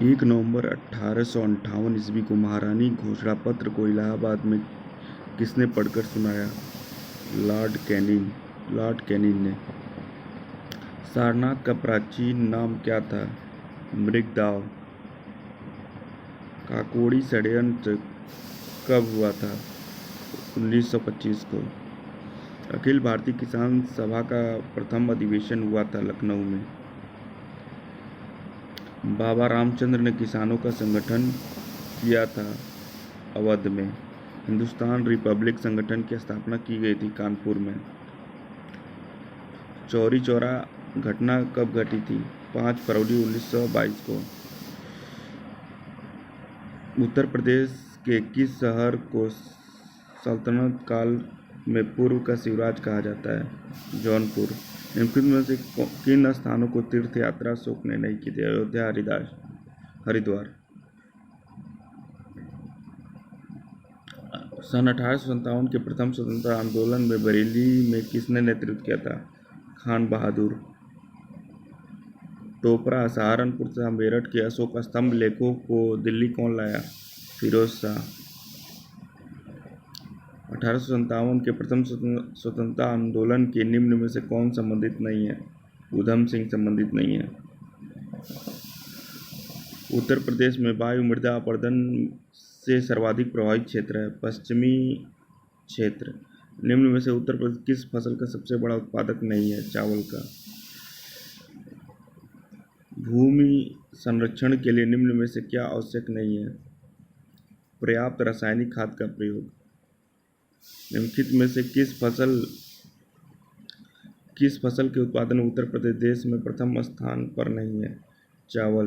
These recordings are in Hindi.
1 नवंबर 1858 ईस्वी को महारानी घोषणापत्र को इलाहाबाद में किसने पढ़कर सुनाया? लॉर्ड कैनिंग ने। सारनाथ का प्राचीन नाम क्या था? मृगदाव। काकोड़ी षड्यंत्र कब हुआ था? 1925 को। अखिल भारतीय किसान सभा का प्रथम अधिवेशन हुआ था लखनऊ में। बाबा रामचंद्र ने किसानों का संगठन किया था अवध में। हिंदुस्तान रिपब्लिक संगठन की स्थापना की गई थी कानपुर में। चौरी चौरा घटना कब घटी थी? 5 फरवरी 1922 को। उत्तर प्रदेश के किस शहर को सल्तनत काल में पूर्व का शिवराज कहा जाता है? जौनपुर। निम्नलिखित में से किन स्थानों को तीर्थ यात्रा अशोक ने नहीं की थी? अयोध्या, हरिद्वार। सन 1857 के प्रथम स्वतंत्रता आंदोलन में बरेली में किसने नेतृत्व किया था? खान बहादुर। टोपरा, सहारनपुर तथा मेरठ के अशोक स्तंभ लेखों को दिल्ली कौन लाया? फिरोज शाह। 1857 के प्रथम स्वतंत्रता आंदोलन के निम्न में से कौन संबंधित नहीं है? ऊधम सिंह संबंधित नहीं है। उत्तर प्रदेश में वायु मृदा अपरदन से सर्वाधिक प्रभावित क्षेत्र है पश्चिमी क्षेत्र। निम्न में से उत्तर प्रदेश किस फसल का सबसे बड़ा उत्पादक नहीं है? चावल का। भूमि संरक्षण के लिए निम्न में से क्या आवश्यक नहीं है? पर्याप्त रासायनिक खाद का प्रयोग। निम्नलिखित में से किस फसल के उत्पादन में उत्तर प्रदेश देश में प्रथम स्थान पर नहीं है? चावल।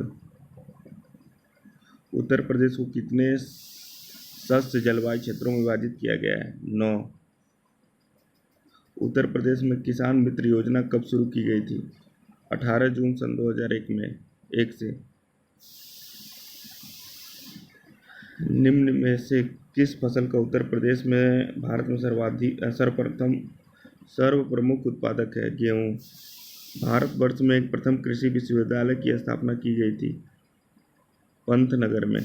उत्तर प्रदेश को कितने शस्य जलवायु क्षेत्रों में विभाजित किया गया है? 9। उत्तर प्रदेश में किसान मित्र योजना कब शुरू की गई थी? 18 जून सन 2001 में 1 से। निम्न में से किस फसल का उत्तर प्रदेश में भारत में सर्वप्रमुख उत्पादक है? गेहूँ। भारतवर्ष में एक प्रथम कृषि विश्वविद्यालय की स्थापना की गई थी पंतनगर में।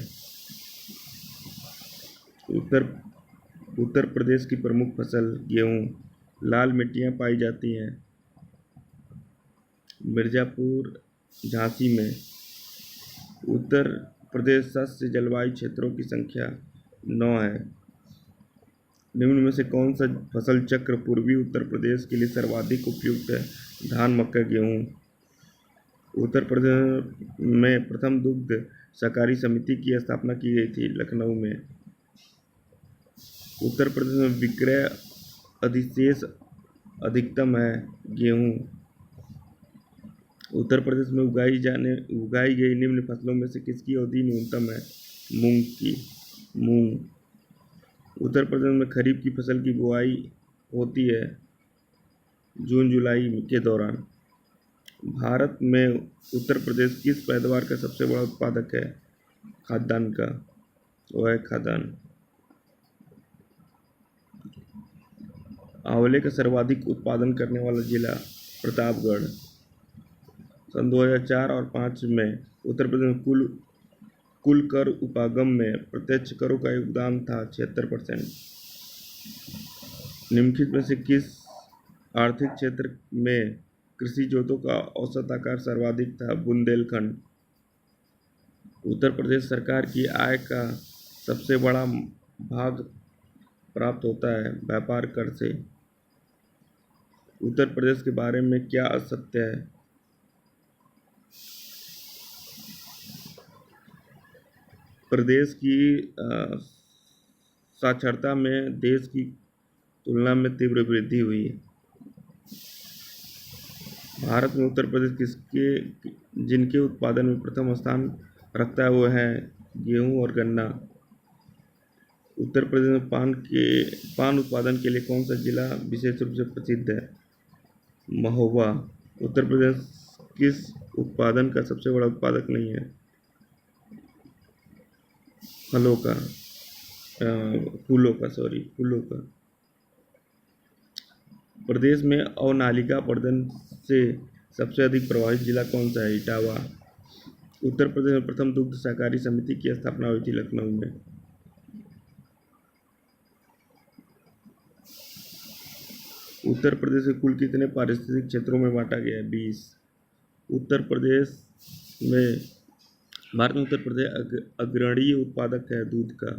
उत्तर प्रदेश की प्रमुख फसल गेहूँ। लाल मिट्टियाँ पाई जाती हैं मिर्जापुर, झांसी में। उत्तर प्रदेश शस्य जलवायु क्षेत्रों की संख्या 9 है। निम्न में से कौन सा फसल चक्र पूर्वी उत्तर प्रदेश के लिए सर्वाधिक उपयुक्त है? धान, मक्का, गेहूँ। उत्तर प्रदेश में प्रथम दुग्ध सहकारी समिति की स्थापना की गई थी लखनऊ में। उत्तर प्रदेश में विक्रय अधिशेष अधिकतम है गेहूँ। उत्तर प्रदेश में उगाई गई निम्न फसलों में से किसकी अवधि न्यूनतम है? मूंग। उत्तर प्रदेश में खरीफ की फसल की बुआई होती है जून जुलाई के दौरान। भारत में उत्तर प्रदेश किस पैदावार का सबसे बड़ा उत्पादक है? खाद्यान्न का। वह है खाद्यान्न। आंवले का सर्वाधिक उत्पादन करने वाला जिला? प्रतापगढ़। सन 2004 और 2005 में उत्तर प्रदेश में कुल कर उपागम में प्रत्यक्ष करों का योगदान था 76%। निम्नलिखित में से किस आर्थिक क्षेत्र में कृषि जोतों का औसत आकार सर्वाधिक था? बुंदेलखंड। उत्तर प्रदेश सरकार की आय का सबसे बड़ा भाग प्राप्त होता है व्यापार कर से। उत्तर प्रदेश के बारे में क्या असत्य है? प्रदेश की साक्षरता में देश की तुलना में तीव्र वृद्धि हुई है। भारत में उत्तर प्रदेश जिनके उत्पादन में प्रथम स्थान रखता है वो है गेहूं और गन्ना। उत्तर प्रदेश में पान उत्पादन के लिए कौन सा जिला विशेष रूप से प्रसिद्ध है? महोबा। उत्तर प्रदेश किस उत्पादन का सबसे बड़ा उत्पादक नहीं है? फूलों का। प्रदेश में अवनालिका अपरदन से सबसे अधिक प्रभावित जिला कौन सा है? इटावा। उत्तर प्रदेश में प्रथम दुग्ध सहकारी समिति की स्थापना हुई थी लखनऊ में। उत्तर प्रदेश के कुल कितने पारिस्थितिक क्षेत्रों में बांटा गया है? 20। उत्तर प्रदेश में भारत में उत्तर प्रदेश अग्रणी उत्पादक है दूध का।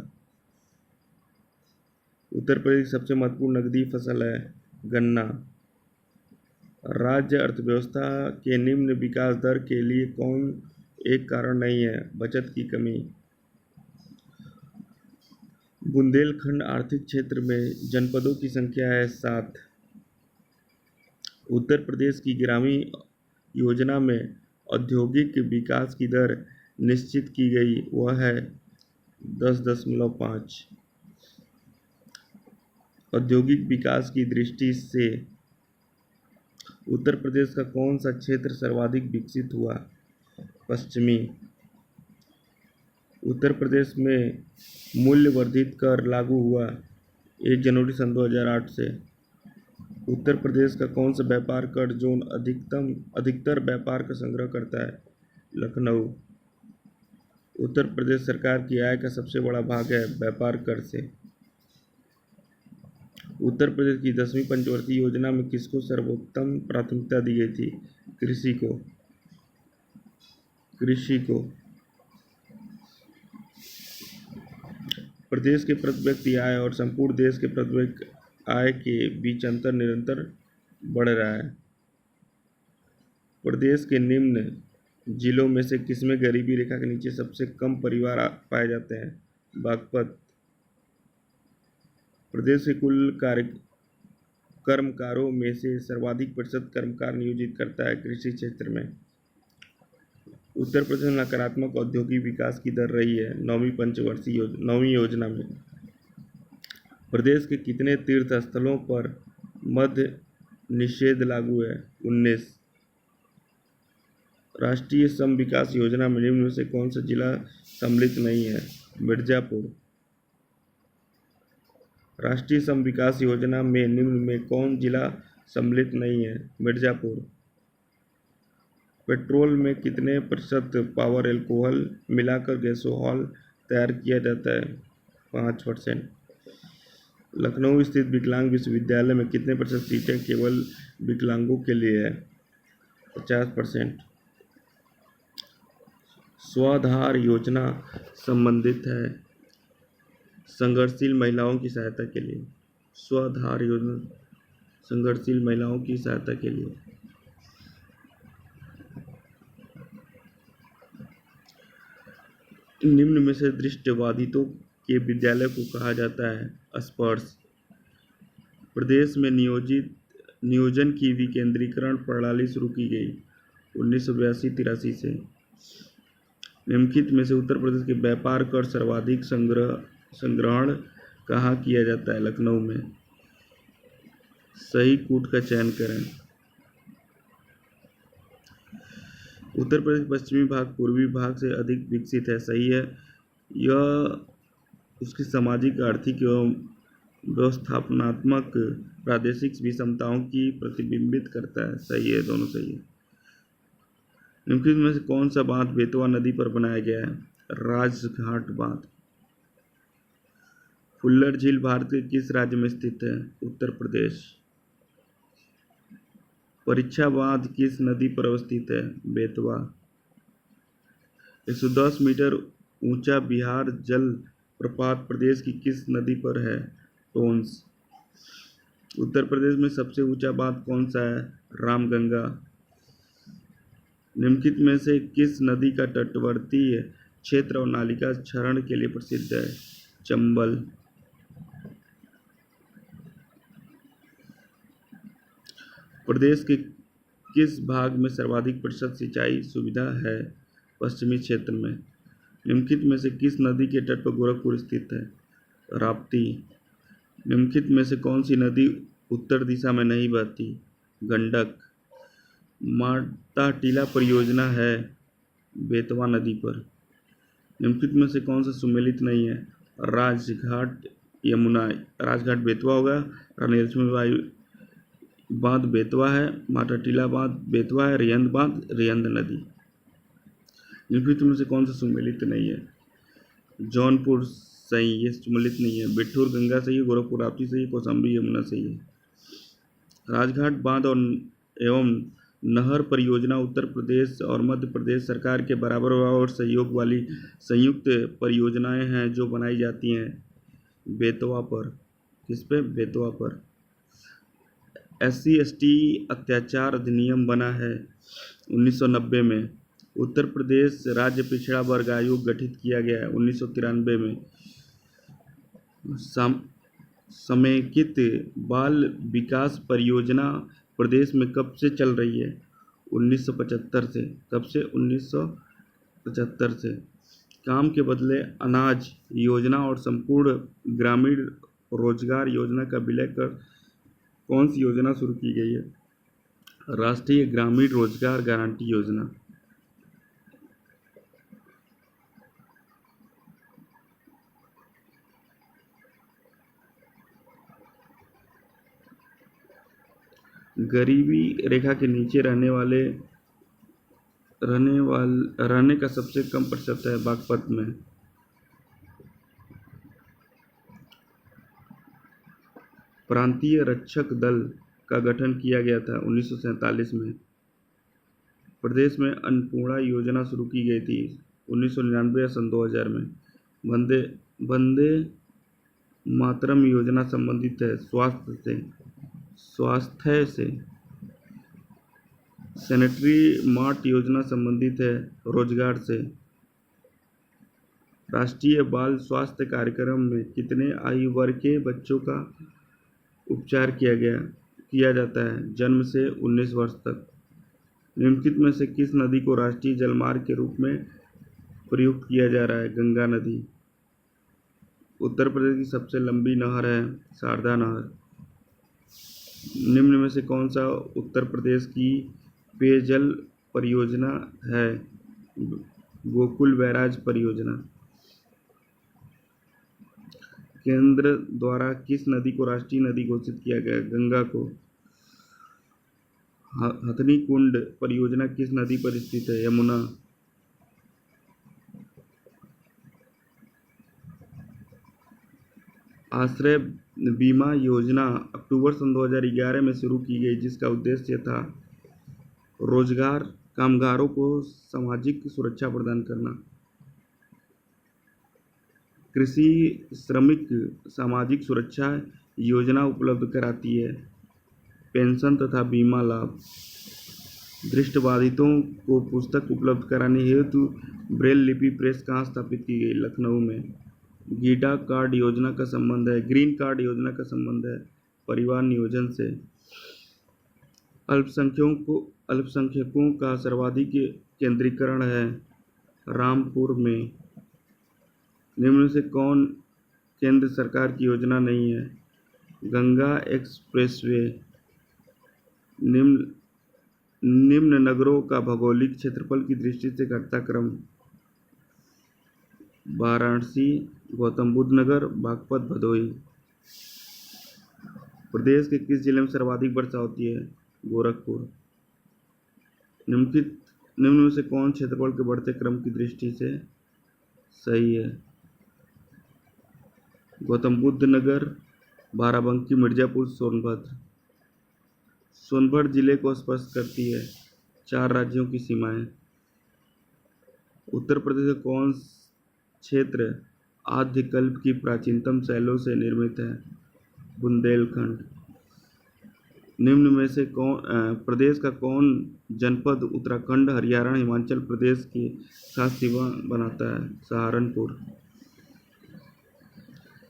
उत्तर प्रदेश की सबसे महत्वपूर्ण नकदी फसल है गन्ना। राज्य अर्थव्यवस्था के निम्न विकास दर के लिए कौन एक कारण नहीं है? बचत की कमी। बुंदेलखंड आर्थिक क्षेत्र में जनपदों की संख्या है 7। उत्तर प्रदेश की ग्रामीण योजना में औद्योगिक विकास की दर निश्चित की गई, वह है 10.5। औद्योगिक विकास की दृष्टि से उत्तर प्रदेश का कौन सा क्षेत्र सर्वाधिक विकसित हुआ? पश्चिमी। उत्तर प्रदेश में मूल्य वर्धित कर लागू हुआ 1 जनवरी सन 2008 से। उत्तर प्रदेश का कौन सा व्यापार कर जोन अधिकतर व्यापार का संग्रह करता है? लखनऊ। उत्तर प्रदेश सरकार की आय का सबसे बड़ा भाग है व्यापार कर से। उत्तर प्रदेश की 10वीं पंचवर्षीय योजना में किसको सर्वोत्तम प्राथमिकता दी गई थी? कृषि को। प्रदेश के प्रति व्यक्ति आय और संपूर्ण देश के प्रति व्यक्ति आय के बीच अंतर निरंतर बढ़ रहा है। प्रदेश के निम्न जिलों में से किसमें गरीबी रेखा के नीचे सबसे कम परिवार पाए जाते हैं? बागपत। प्रदेश के कुल कर्मकारों में से सर्वाधिक प्रतिशत कर्मकार नियोजित करता है कृषि क्षेत्र में। उत्तर प्रदेश में नकारात्मक औद्योगिक विकास की दर रही है 9वीं योजना में। प्रदेश के कितने तीर्थ स्थलों पर मद्य निषेध लागू है? 19। राष्ट्रीय श्रम विकास योजना में निम्न में से कौन सा जिला सम्मिलित नहीं है? मिर्जापुर। राष्ट्रीय श्रम विकास योजना में निम्न में कौन जिला सम्मिलित नहीं है? मिर्जापुर। पेट्रोल में कितने प्रतिशत पावर एल्कोहल मिलाकर गैसोहॉल तैयार किया जाता है? 5%। लखनऊ स्थित विकलांग विश्वविद्यालय में कितने प्रतिशत सीटें केवल विकलांगों के लिए है? 50%। स्वाधार योजना संबंधित है संघर्षशील महिलाओं की सहायता के लिए। स्वाधार योजना संघर्षशील महिलाओं की सहायता के लिए। निम्न में से दृष्टिबाधितों के विद्यालय को कहा जाता है स्पर्श। प्रदेश में नियोजन की विकेंद्रीकरण प्रणाली शुरू की गई 1982-83 से। निम्नलिखित में से उत्तर प्रदेश के व्यापार कर सर्वाधिक संग्रहण कहाँ किया जाता है? लखनऊ में। सही कूट का चयन करें। उत्तर प्रदेश पश्चिमी भाग पूर्वी भाग से अधिक विकसित है। सही है। यह उसकी सामाजिक, आर्थिक एवं व्यवस्थापनात्मक प्रादेशिक विषमताओं की प्रतिबिंबित करता है। सही है, दोनों सही है। निम्नलिखित में से कौन सा बांध बेतवा नदी पर बनाया गया है? राजघाट बांध। फुल्लर झील भारत के किस राज्य में स्थित है? उत्तर प्रदेश। परीक्षा बांध किस नदी पर अवस्थित है? बेतवा। 110 मीटर ऊंचा बिहार जल प्रपात प्रदेश की किस नदी पर है? टोंस। उत्तर प्रदेश में सबसे ऊंचा बांध कौन सा है? रामगंगा। निम्नलिखित में से किस नदी का तटवर्ती क्षेत्र और नालिका क्षरण के लिए प्रसिद्ध है? चंबल। प्रदेश के किस भाग में सर्वाधिक प्रतिशत सिंचाई सुविधा है? पश्चिमी क्षेत्र में। निम्नलिखित में से किस नदी के तट पर गोरखपुर स्थित है? राप्ती। निम्नलिखित में से कौन सी नदी उत्तर दिशा में नहीं बहती? गंडक। माता टीला परियोजना है बेतवा नदी पर। निम्नलिखित में से कौन सा सुमेलित नहीं है? राजघाट यमुना। राजघाट बेतवा होगा। रानी लक्ष्मीबाई बांध बेतवा है। माता टीला बांध बेतवा है। रिहंद बांध रिहंद नदी। निम्नलिखित में से कौन सा सुमेलित नहीं है? जौनपुर सही, ये सुमेलित नहीं है। बिठूर गंगा सही है, गोरखपुर राप्ती सही है, कौशाम्बी यमुना सही है। राजघाट बांध और एवं नहर परियोजना उत्तर प्रदेश और मध्य प्रदेश सरकार के बराबर और सहयोग वाली संयुक्त परियोजनाएं हैं जो बनाई जाती हैं बेतवा पर। किस पे? बेतवा पर। SC/ST अत्याचार अधिनियम बना है 1990 में। उत्तर प्रदेश राज्य पिछड़ा वर्ग आयोग गठित किया गया है 1993 में। समेकित बाल विकास परियोजना प्रदेश में कब से चल रही है? 1975 से। कब से? 1975 से। काम के बदले अनाज योजना और संपूर्ण ग्रामीण रोजगार योजना का विलय कर कौन सी योजना शुरू की गई है? राष्ट्रीय ग्रामीण रोजगार गारंटी योजना। गरीबी रेखा के नीचे रहने का सबसे कम प्रतिशत है बागपत में। प्रांतीय रक्षक दल का गठन किया गया था 1947 में। प्रदेश में अन्नपूर्णा योजना शुरू की गई थी 1999 या सन 2000 में। वंदे मातरम योजना संबंधित है स्वास्थ्य से। सैनिटरी मार्ट योजना संबंधित है रोजगार से। राष्ट्रीय बाल स्वास्थ्य कार्यक्रम में कितने आयु वर्ग के बच्चों का उपचार किया जाता है? जन्म से 19 वर्ष तक। निम्नलिखित में से किस नदी को राष्ट्रीय जलमार्ग के रूप में प्रयुक्त किया जा रहा है? गंगा नदी। उत्तर प्रदेश की सबसे लंबी नहर है शारदा नहर। निम्न में से कौन सा उत्तर प्रदेश की पेयजल परियोजना है? गोकुल बैराज परियोजना। केंद्र द्वारा किस नदी को राष्ट्रीय नदी घोषित किया गया? गंगा को। हथनी कुंड परियोजना किस नदी पर स्थित है? यमुना। आश्रय बीमा योजना अक्टूबर सन 2011 में शुरू की गई जिसका उद्देश्य था रोजगार कामगारों को सामाजिक सुरक्षा प्रदान करना। कृषि श्रमिक सामाजिक सुरक्षा योजना उपलब्ध कराती है पेंशन तथा बीमा लाभ। दृष्टिबाधितों को पुस्तक उपलब्ध कराने हेतु ब्रेल लिपि प्रेस कहाँ स्थापित की गई? लखनऊ में। ग्रीन कार्ड योजना का संबंध है परिवार नियोजन से। अल्पसंख्यकों का सर्वाधिक केंद्रीकरण है रामपुर में। निम्न में से कौन केंद्र सरकार की योजना नहीं है? गंगा एक्सप्रेसवे। निम्न नगरों का भौगोलिक क्षेत्रफल की दृष्टि से घटता क्रम? वाराणसी, गौतम बुद्ध नगर, बागपत, भदोही। प्रदेश के किस जिले में सर्वाधिक वर्षा होती है? गोरखपुर। निम्न में से कौन क्षेत्रफल के बढ़ते क्रम की दृष्टि से सही है? गौतम बुद्ध नगर, बाराबंकी, मिर्जापुर, सोनभद्र। सोनभद्र जिले को स्पर्श करती है 4 राज्यों की सीमाएं। उत्तर प्रदेश का कौन क्षेत्र आद्यकल्प की प्राचीनतम शैलों से निर्मित है? बुंदेलखंड। निम्न में से प्रदेश का कौन जनपद उत्तराखंड, हरियाणा, हिमाचल प्रदेश के साथ सीमा बनाता है? सहारनपुर।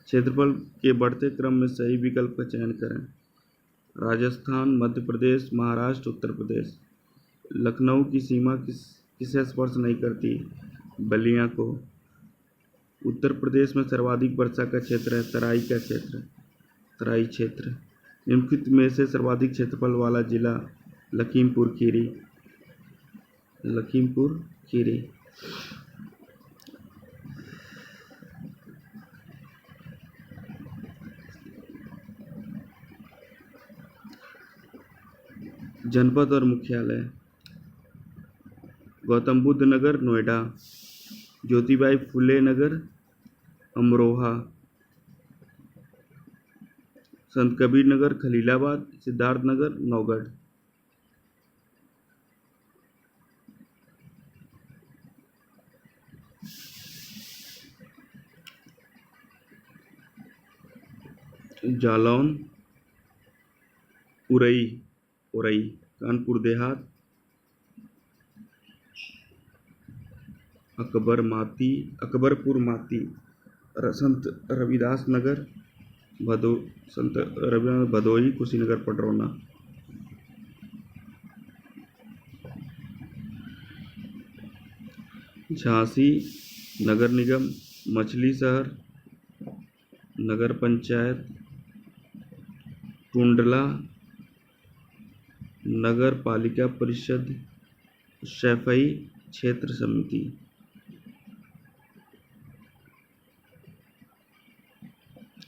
क्षेत्रफल के बढ़ते क्रम में सही विकल्प का चयन करें। राजस्थान, मध्य प्रदेश, महाराष्ट्र, उत्तर प्रदेश। लखनऊ की सीमा किसे स्पर्श नहीं करती? बलिया को। उत्तर प्रदेश में सर्वाधिक वर्षा का क्षेत्र है तराई क्षेत्र। निम्नलिखित में से सर्वाधिक क्षेत्रफल वाला जिला? लखीमपुर खीरी। जनपद और मुख्यालय। गौतम बुद्ध नगर नोएडा, ज्योतिबाई फुले नगर अमरोहा, संत कबीर नगर खलीलाबाद, सिद्धार्थ नगर नौगढ़। जालौन उरई कानपुर देहात, अकबरपुर माती, संत रविदास नगर भदोई, कुशीनगर पडरौना। झांसी नगर निगम, मछली शहर नगर पंचायत, टुंडला नगर पालिका परिषद, सैफई क्षेत्र समिति।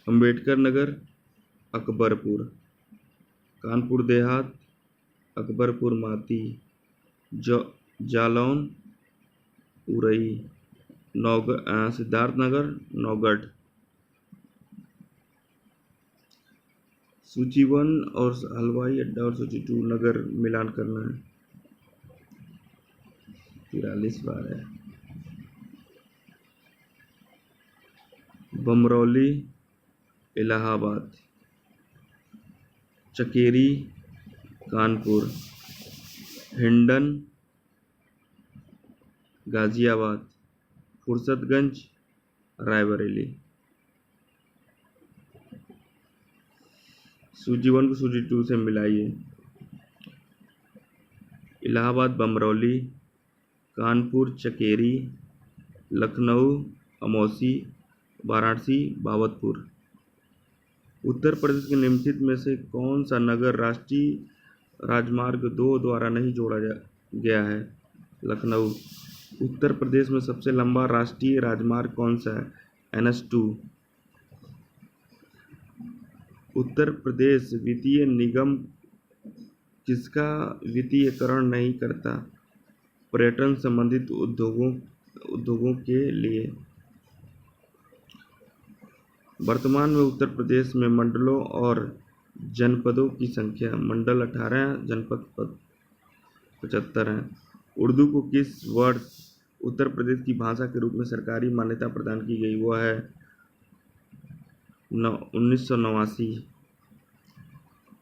अंबेडकर नगर अकबरपुर, कानपुर देहात अकबरपुर माती, जालौन उरई, सिद्धार्थ नगर नौगढ़। सूची 1 और हलवाई अड्डा और सूची 2 नगर मिलान करना है। 43 बार है। बमरौली इलाहाबाद, चकेरी कानपुर, हिंडन गाजियाबाद, फुर्सतगंज रायबरेली। सूची 1 को सूची 2 से मिलाइए। इलाहाबाद बमरौली, कानपुर चकेरी, लखनऊ अमौसी, वाराणसी बाबतपुर। उत्तर प्रदेश के निम्नलिखित में से कौन सा नगर राष्ट्रीय राजमार्ग 2 द्वारा नहीं जोड़ा गया है? लखनऊ। उत्तर प्रदेश में सबसे लंबा राष्ट्रीय राजमार्ग कौन सा है? NH2। उत्तर प्रदेश वित्तीय निगम किसका वित्तीयकरण नहीं करता? पर्यटन संबंधित उद्योगों के लिए। वर्तमान में उत्तर प्रदेश में मंडलों और जनपदों की संख्या मंडल 18, जनपद 75 हैं। उर्दू को किस वर्ष उत्तर प्रदेश की भाषा के रूप में सरकारी मान्यता प्रदान की गई? वह है 1989।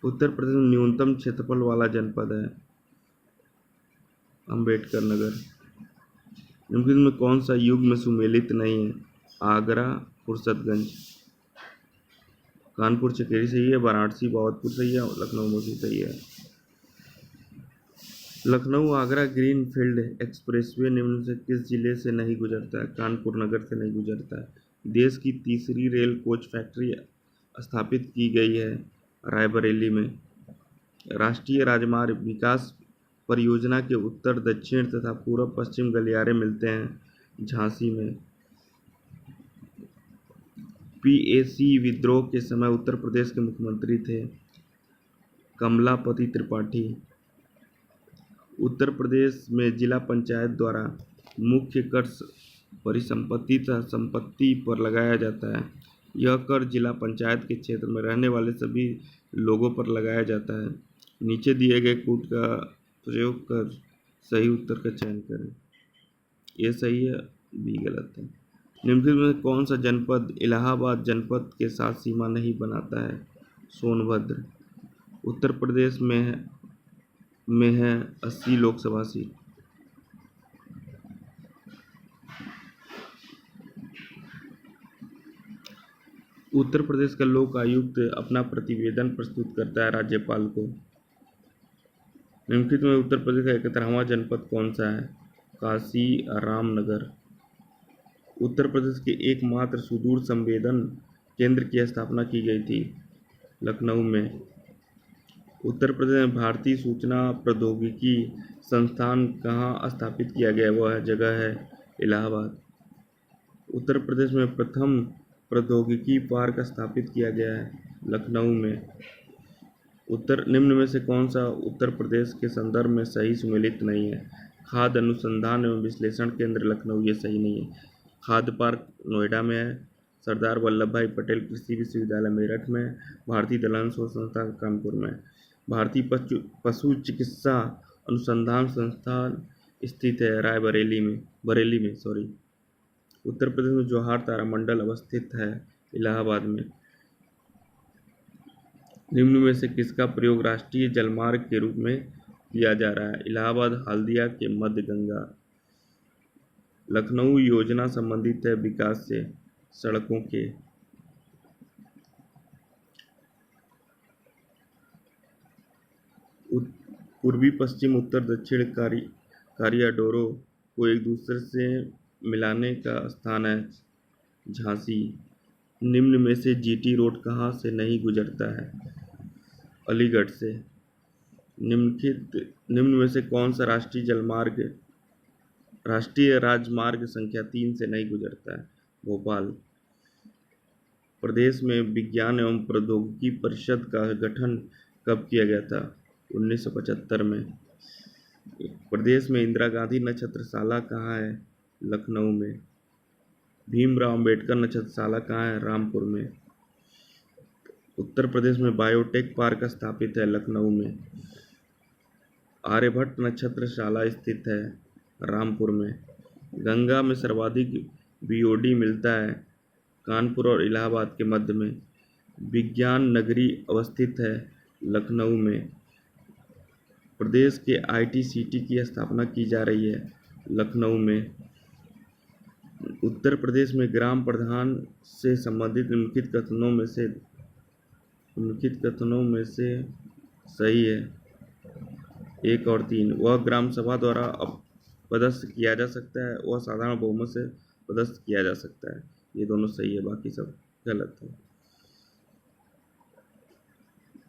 उत्तर प्रदेश में न्यूनतम क्षेत्रफल वाला जनपद है अंबेडकर नगर। निम्नलिखित में कौन सा युग में सुमेलित नहीं है? आगरा फुर्सतगंज। कानपुर चकेरी सही है, वाराणसी बाबतपुर सही है, लखनऊ मौसी सही है। Lucknow Agra green field expressway निम्न से किस जिले से नहीं गुजरता है? कानपुर नगर से नहीं गुजरता है। देश की तीसरी रेल कोच फैक्ट्री स्थापित की गई है रायबरेली में। राष्ट्रीय राजमार्ग विकास परियोजना के उत्तर दक्षिण तथा पूर्व पश्चिम गलियारे मिलते हैं झांसी में। PAC विद्रोह के समय उत्तर प्रदेश के मुख्यमंत्री थे कमलापति त्रिपाठी। उत्तर प्रदेश में जिला पंचायत द्वारा मुख्य कर परिसंपत्ति तथा संपत्ति पर लगाया जाता है। यह कर जिला पंचायत के क्षेत्र में रहने वाले सभी लोगों पर लगाया जाता है। नीचे दिए गए कूट का प्रयोग कर सही उत्तर का चयन करें। ये सही है, बी गलत है। निम्नलिखित में कौन सा जनपद इलाहाबाद जनपद के साथ सीमा नहीं बनाता है? सोनभद्र। उत्तर प्रदेश में है 80 लोकसभा सीट। उत्तर प्रदेश का लोक आयुक्त अपना प्रतिवेदन प्रस्तुत करता है राज्यपाल को। निम्नलिखित में उत्तर प्रदेश का 71वां जनपद कौन सा है? काशी रामनगर। उत्तर प्रदेश के एकमात्र सुदूर संवेदन केंद्र की स्थापना की गई थी लखनऊ में। उत्तर प्रदेश में भारतीय सूचना प्रौद्योगिकी संस्थान कहाँ स्थापित किया गया? वह जगह है इलाहाबाद। उत्तर प्रदेश में प्रथम प्रौद्योगिकी पार्क स्थापित किया गया है लखनऊ में। निम्न में से कौन सा उत्तर प्रदेश के संदर्भ में सही सुमेलित नहीं है? खाद्य अनुसंधान एवं विश्लेषण केंद्र लखनऊ, ये सही नहीं है। खाद्य पार्क नोएडा में है। सरदार वल्लभ भाई पटेल कृषि विश्वविद्यालय मेरठ में, भारतीय दलहन शोध संस्थान कानपुर में, भारतीय पशु चिकित्सा अनुसंधान संस्थान स्थित है रायबरेली में, बरेली में सॉरी। उत्तर प्रदेश में जवाहर तारामंडल अवस्थित है इलाहाबाद में। निम्न में से किसका प्रयोग राष्ट्रीय जलमार्ग के रूप में किया जा रहा है? इलाहाबाद हल्दिया के मध्य गंगा। लखनऊ योजना संबंधित है विकास से सड़कों के। पूर्वी पश्चिम उत्तर दक्षिण कॉरिडोरों को एक दूसरे से मिलाने का स्थान है झांसी। निम्न में से जीटी रोड कहाँ से नहीं गुजरता है? अलीगढ़ से। निम्न में से कौन सा राष्ट्रीय राजमार्ग संख्या 3 से नहीं गुजरता है? भोपाल। प्रदेश में विज्ञान एवं प्रौद्योगिकी परिषद का गठन कब किया गया था? 1975 में। प्रदेश में इंदिरा गांधी नक्षत्रशाला कहाँ है? लखनऊ में। भीमराव अंबेडकर नक्षत्रशाला कहाँ है? रामपुर में। उत्तर प्रदेश में बायोटेक पार्क स्थापित है लखनऊ में। आर्यभट्ट नक्षत्रशाला स्थित है रामपुर में। गंगा में सर्वाधिक बीओडी मिलता है कानपुर और इलाहाबाद के मध्य में। विज्ञान नगरी अवस्थित है लखनऊ में। प्रदेश के आईटी सिटी की स्थापना की जा रही है लखनऊ में। उत्तर प्रदेश में ग्राम प्रधान से संबंधित निम्नलिखित कथनों में से सही है 1 और 3। वह ग्राम सभा द्वारा पदस्थ किया जा सकता है, वह साधारण बहुमत से पदस्थ किया जा सकता है। ये दोनों सही है, बाकी सब गलत है।